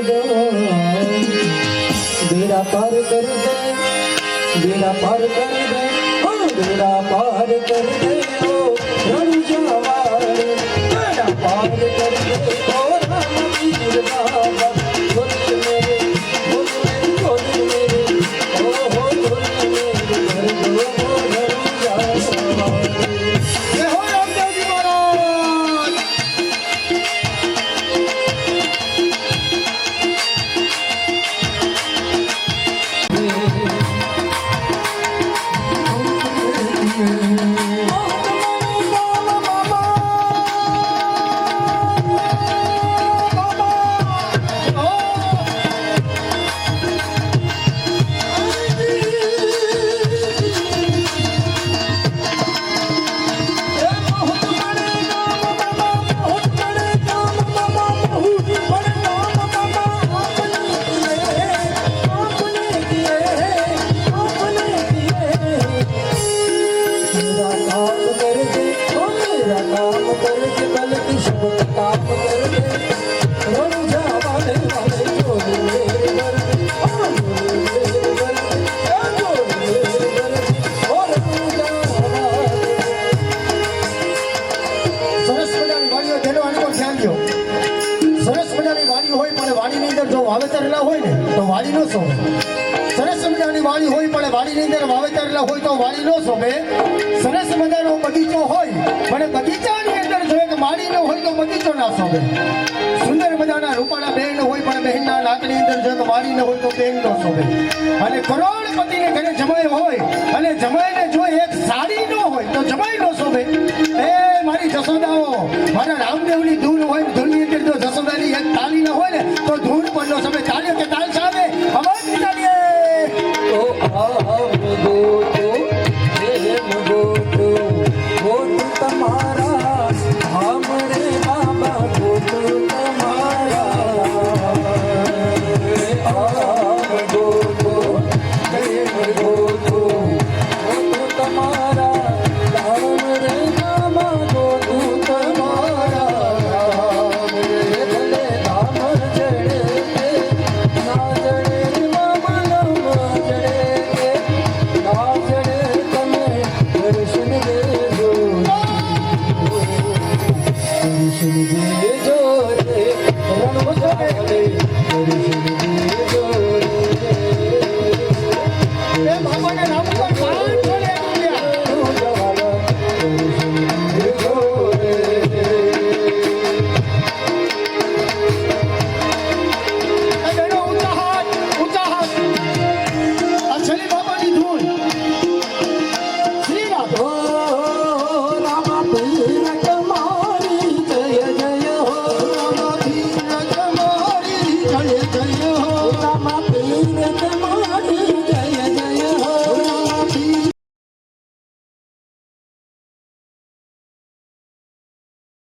दो, बेड़ा पार कर दे, बेड़ा पार कर दे, बेड़ा पार कर दे ओ रणजावाले, बेड़ा पार कर दे ओ रणवीर बाबा। बोल मेरे ओ हो बोल मेरे कर दो रणजावाले। जय हो रामदेव जी महाराज। વાવેતરેલા હોય ને તો વાડી નો શોભે. સરસ મજાની વાડી હોય પણ વાડીની અંદર વાવેતરેલા હોય તો વાડી નો શોભે. સરસ મજાનો બગીચો હોય પણ બગીચાની અંદર જોઈએ કે વાડી નો હોય તો બગીચો ના શોભે. સુંદર મજાના રૂપાળા બહેન હોય પણ બહેનના નાકની અંદર જોઈએ કે વાડી ન હોય તો બહેન નો શોભે. અને કરોડપતિને ઘરે જમાઈ હોય અને જમાઈને જો એક